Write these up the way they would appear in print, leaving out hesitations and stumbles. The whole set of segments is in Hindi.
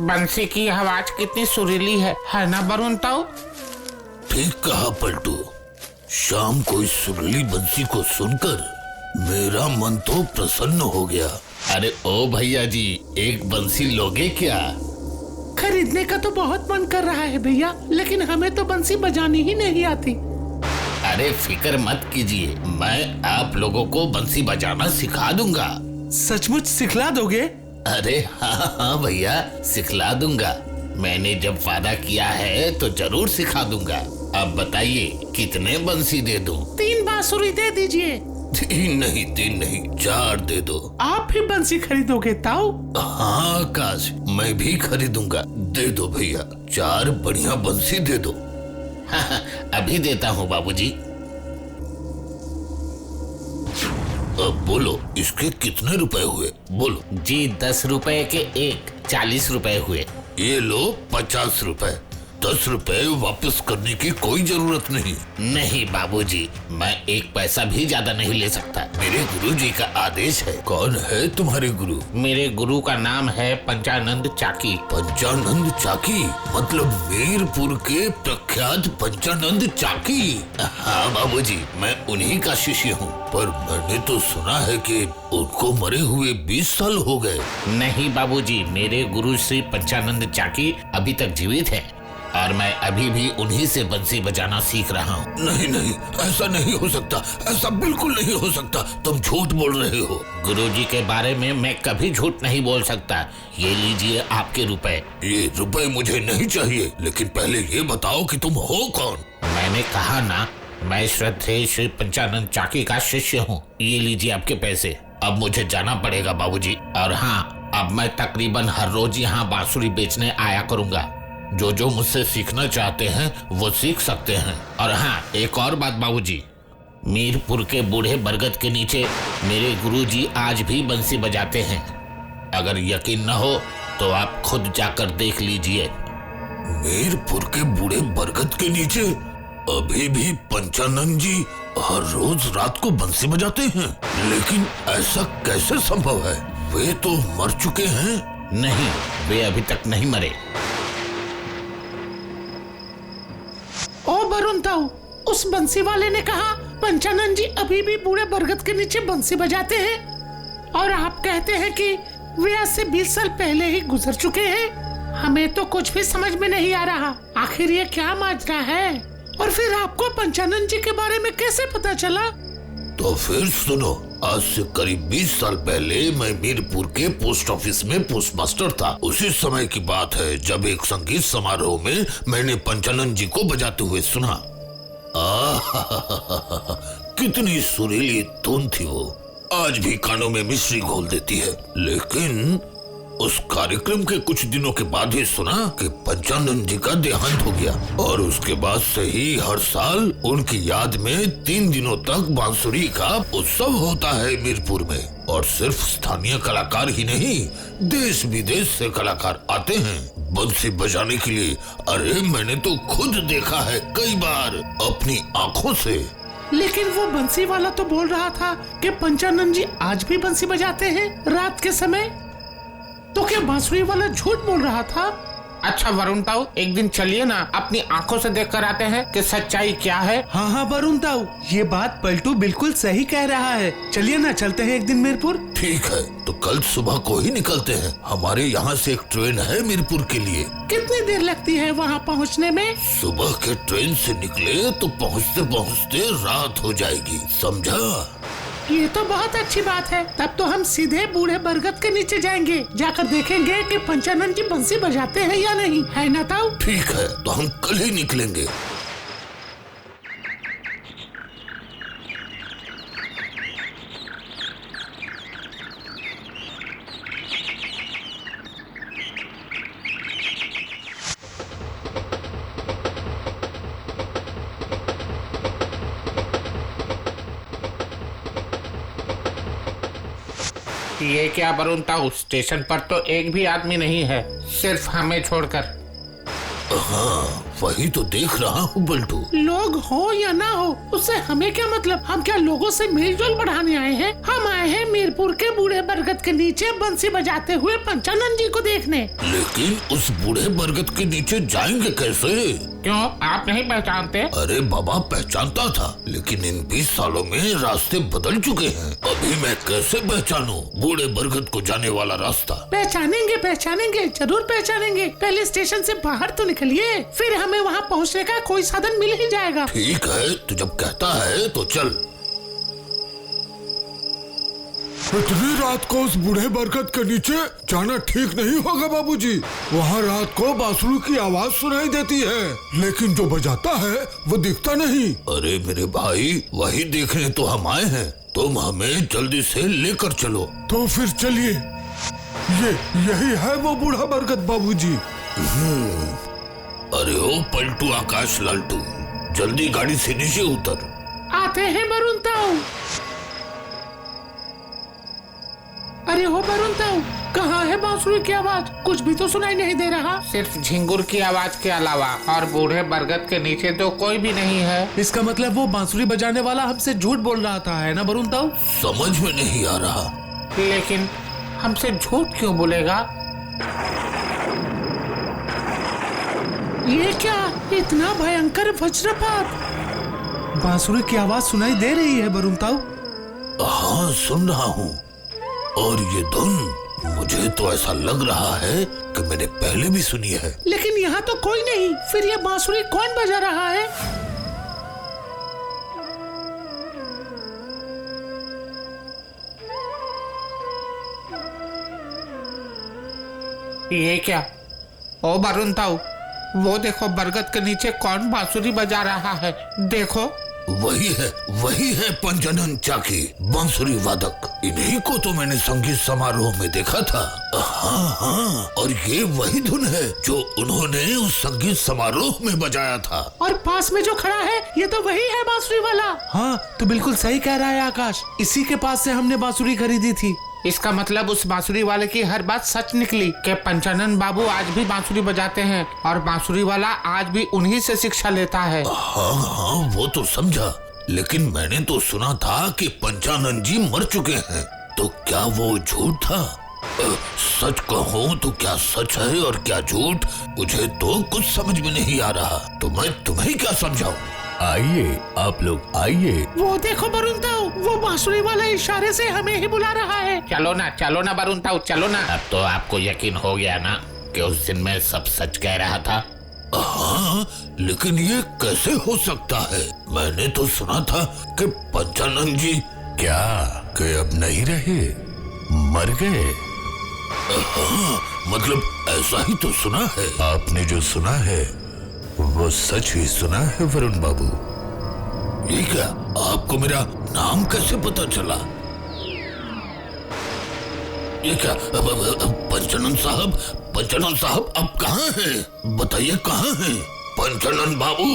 बंसी की आवाज कितनी सुरीली है ना वरुण ताऊ? ठीक कहा पलटू। शाम को इस सुरीली बंसी को सुनकर मेरा मन तो प्रसन्न हो गया। अरे ओ भैया जी, एक बंसी लोगे क्या? खरीदने का तो बहुत मन कर रहा है भैया, लेकिन हमें तो बंसी बजानी ही नहीं आती। अरे फिक्र मत कीजिए, मैं आप लोगों को बंसी बजाना सिखा दूंगा। सचमुच सिखला दोगे? अरे हाँ भैया, सिखला दूंगा। मैंने जब वादा किया है तो जरूर सिखा दूंगा। अब बताइए कितने बंसी दे दूं? 3 बांसुरी दे दीजिए। 3 नहीं 4 दे दो। आप भी बंसी खरीदोगे ताऊ? हाँ आकाश, मैं भी खरीदूंगा। दे दो भैया, 4 बढ़िया बंसी दे दो। अभी देता हूँ बाबूजी। अब बोलो, इसके कितने रुपए हुए? बोलो। जी 10 रुपए के एक, 40 रुपए हुए। ये लो 50 रुपए। 10 रुपए वापस करने की कोई जरूरत नहीं। नहीं बाबूजी, मैं 1 पैसा भी ज्यादा नहीं ले सकता। मेरे गुरुजी का आदेश है। कौन है तुम्हारे गुरु? मेरे गुरु का नाम है पंचानंद चाकी। पंचानंद चाकी मतलब मीरपुर के प्रख्यात पंचानंद चाकी? हाँ बाबूजी, मैं उन्हीं का शिष्य हूँ। पर मैंने तो सुना है कि उनको मरे हुए 20 साल हो गए। नहीं बाबूजी, मेरे गुरु श्री पंचानंद चाकी अभी तक जीवित है और मैं अभी भी उन्हीं से बंसी बजाना सीख रहा हूँ। नहीं, ऐसा नहीं हो सकता। ऐसा बिल्कुल नहीं हो सकता। तुम झूठ बोल रहे हो। गुरुजी के बारे में मैं कभी झूठ नहीं बोल सकता। ये लीजिए आपके रुपए। ये रुपए मुझे नहीं चाहिए, लेकिन पहले ये बताओ कि तुम हो कौन? मैंने कहा ना, मैं श्रद्धेय श्री पंचानंद चाकी का शिष्य हूँ। ये लीजिए आपके पैसे। अब मुझे जाना पड़ेगा बाबूजी। और हाँ, अब मैं तकरीबन हर रोज यहाँ बांसुरी बेचने आया करूँगा। जो मुझसे सीखना चाहते हैं वो सीख सकते हैं। और हाँ, एक और बात बाबूजी, मीरपुर के बूढ़े बरगद के नीचे मेरे गुरुजी आज भी बंसी बजाते हैं। अगर यकीन न हो तो आप खुद जाकर देख लीजिए। मीरपुर के बूढ़े बरगद के नीचे अभी भी पंचानंद जी हर रोज रात को बंसी बजाते हैं? लेकिन ऐसा कैसे संभव है? वे तो मर चुके हैं। नहीं, वे अभी तक नहीं मरे। ओ वरुण ताऊ, उस बंसी वाले ने कहा पंचानंद जी अभी भी बूढ़े बरगद के नीचे बंसी बजाते हैं और आप कहते हैं कि वे आज से 20 साल पहले ही गुजर चुके हैं। हमें तो कुछ भी समझ में नहीं आ रहा। आखिर ये क्या माजरा है? और फिर आपको पंचानंद जी के बारे में कैसे पता चला? तो फिर सुनो, आज से करीब 20 साल पहले मैं मीरपुर के पोस्ट ऑफिस में पोस्ट मास्टर था। उसी समय की बात है जब एक संगीत समारोह में मैंने पंचानंद जी को बजाते हुए सुना। कितनी सुरीली धुन थी वो, आज भी कानों में मिश्री घोल देती है। लेकिन उस कार्यक्रम के कुछ दिनों के बाद ही सुना कि पंचानंद जी का देहांत हो गया और उसके बाद से ही हर साल उनकी याद में 3 दिनों तक बांसुरी का उत्सव होता है मीरपुर में। और सिर्फ स्थानीय कलाकार ही नहीं, देश विदेश से कलाकार आते हैं बंसी बजाने के लिए। अरे मैंने तो खुद देखा है कई बार अपनी आँखों से। लेकिन वो बंसी वाला तो बोल रहा था कि पंचानंद जी आज भी बंसी बजाते हैं रात के समय। तो क्या बांसुरी वाला झूठ बोल रहा था? अच्छा वरुण ताऊ, एक दिन चलिए ना, अपनी आंखों से देख कर आते हैं कि सच्चाई क्या है। हाँ वरुण ताऊ, ये बात पलटू बिल्कुल सही कह रहा है। चलिए ना, चलते हैं एक दिन मीरपुर। ठीक है, तो कल सुबह को ही निकलते हैं। हमारे यहाँ से एक ट्रेन है मीरपुर के लिए। कितनी देर लगती है वहाँ पहुँचने में? सुबह के ट्रेन से निकले तो पहुँचते पहुँचते रात हो जाएगी, समझा? ये तो बहुत अच्छी बात है। तब तो हम सीधे बूढ़े बरगद के नीचे जाएंगे, जाकर देखेंगे कि पंचानंद जी बंसी बजाते हैं या नहीं, है ना ताऊ? ठीक है, तो हम कल ही निकलेंगे। ये क्या वरुण ताऊ, स्टेशन पर तो एक भी आदमी नहीं है, सिर्फ हमें छोड़कर। हाँ वही तो देख रहा हूँ बल्टू। लोग हो या ना हो उससे हमें क्या मतलब। हम क्या लोगों से मेलजोल बढ़ाने आए हैं? हम आए हैं मीरपुर के बूढ़े बरगद के नीचे बंसी बजाते हुए पंचानन जी को देखने। लेकिन उस बूढ़े बरगद के नीचे जाएंगे कैसे? क्यों, आप नहीं पहचानते? अरे बाबा पहचानता था, लेकिन इन 20 सालों में रास्ते बदल चुके हैं। अभी मैं कैसे पहचानूं बूढ़े बरगद को जाने वाला रास्ता? पहचानेंगे पहचानेंगे, जरूर पहचानेंगे। पहले स्टेशन से बाहर तो निकलिए, फिर हमें वहाँ पहुँचने का कोई साधन मिल ही जाएगा। ठीक है, तू जब कहता है तो चल। इतनी रात को उस बूढ़े बरगद के नीचे जाना ठीक नहीं होगा बाबूजी। वहाँ रात को बांसुरी की आवाज सुनाई देती है, लेकिन जो बजाता है वो दिखता नहीं। अरे मेरे भाई, वही देखने तो हम आए हैं। तुम हमें जल्दी से लेकर चलो। तो फिर चलिए, यही है वो बूढ़ा बरगद बाबूजी। अरे ओ पलटू आकाश लालटू, जल्दी गाड़ी से नीचे उतर। आते हैं वरुण ताऊ। अरे हो वरुण ताऊ, कहाँ है बांसुरी की आवाज? कुछ भी तो सुनाई नहीं दे रहा। सिर्फ झिंगुर की आवाज के अलावा और बूढ़े बरगद के नीचे तो कोई भी नहीं है। इसका मतलब वो बांसुरी बजाने वाला हमसे झूठ बोल रहा था, है ना वरुण ताऊ? समझ में नहीं आ रहा। लेकिन हमसे झूठ क्यों बोलेगा? ये क्या इतना भयंकर वज्रपात? बांसुरी की आवाज सुनाई दे रही है वरुण ताऊ। हाँ सुन रहा हूँ, और ये धुन मुझे तो ऐसा लग रहा है कि मैंने पहले भी सुनी है। लेकिन यहाँ तो कोई नहीं, फिर ये बांसुरी कौन बजा रहा है? ये क्या? ओ वरुण ताऊ, वो देखो बरगद के नीचे कौन बांसुरी बजा रहा है। देखो, वही है पंचानन चाकी, बांसुरी वादक। इन्हीं को तो मैंने संगीत समारोह में देखा था। हाँ, और ये वही धुन है जो उन्होंने उस संगीत समारोह में बजाया था। और पास में जो खड़ा है ये तो वही है बांसुरी वाला। हाँ तो बिल्कुल सही कह रहा है आकाश, इसी के पास से हमने बांसुरी खरीदी थी। इसका मतलब उस बांसुरी वाले की हर बात सच निकली कि पंचानन बाबू आज भी बांसुरी बजाते हैं और बांसुरी वाला आज भी उन्हीं से शिक्षा लेता है। हाँ वो तो समझा, लेकिन मैंने तो सुना था कि पंचानन जी मर चुके हैं। तो क्या वो झूठ था? सच कहूँ तो क्या सच है और क्या झूठ, मुझे तो कुछ समझ में नहीं आ रहा। तो मैं तुम्हें क्या समझाऊं? आइए आप लोग आइए। वो देखो वरुण ताऊ, वो बांसुरी वाला इशारे से हमें ही बुला रहा है। चलो ना वरुण ताऊ, चलो ना। अब तो आपको यकीन हो गया ना कि उस दिन मैं सब सच कह रहा था। हाँ, लेकिन ये कैसे हो सकता है? मैंने तो सुना था कि पंचानन जी क्या कि अब नहीं रहे, मर गए? हाँ, मतलब ऐसा ही तो सुना है। आपने जो सुना है वो सच ही सुना है वरुण बाबू। ये क्या, आपको मेरा नाम कैसे पता चला? ये क्या, पंचानन साहब अब कहाँ हैं? बताइए कहाँ हैं? पंचानन बाबू,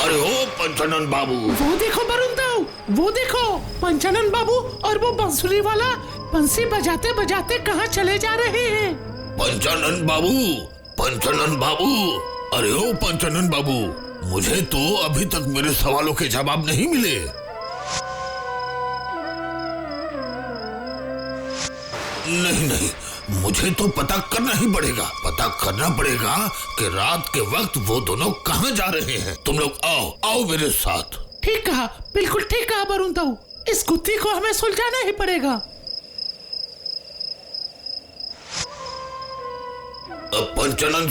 अरे ओ पंचानन बाबू। वो देखो वरुण ताऊ, वो देखो पंचानन बाबू और वो बांसुरी वाला बंसी बजाते बजाते कहाँ चले जा रहे हैं? पंचानन बाबू, अरे ओ पंचानन बाबू, मुझे तो अभी तक मेरे सवालों के जवाब नहीं मिले। नहीं, मुझे तो पता करना ही पड़ेगा। पता करना पड़ेगा कि रात के वक्त वो दोनों कहाँ जा रहे हैं। तुम लोग आओ मेरे साथ। ठीक कहा, बिल्कुल ठीक कहा वरुण ताऊ, इस गुत्थी को हमें सुलझाना ही पड़ेगा। पंचानन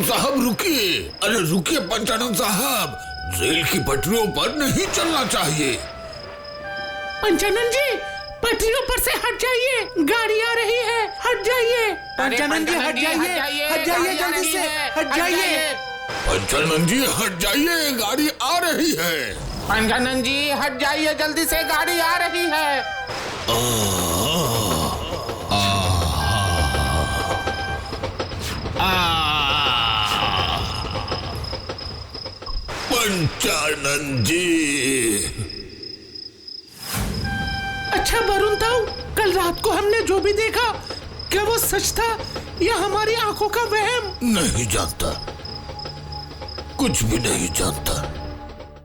साहब रुकिए। अरे रुकिए पंचानन साहब, रेल की पटरियों पर नहीं चलना चाहिए। पंचानन जी, पटरियों पर से हट जाइए, गाड़ी आ रही है, हट जाइए। पंचानन जी हट जाइए, जल्दी से हट जाइए। पंचानन जी हट जाइए, गाड़ी आ रही है। पंचानन जी हट जाइए, जल्दी से गाड़ी आ रही है। पंचानन जी। अच्छा वरुण ताऊ, कल रात को हमने जो भी देखा क्या वो सच था या हमारी आंखों का वहम? नहीं जानता, कुछ भी नहीं जानता।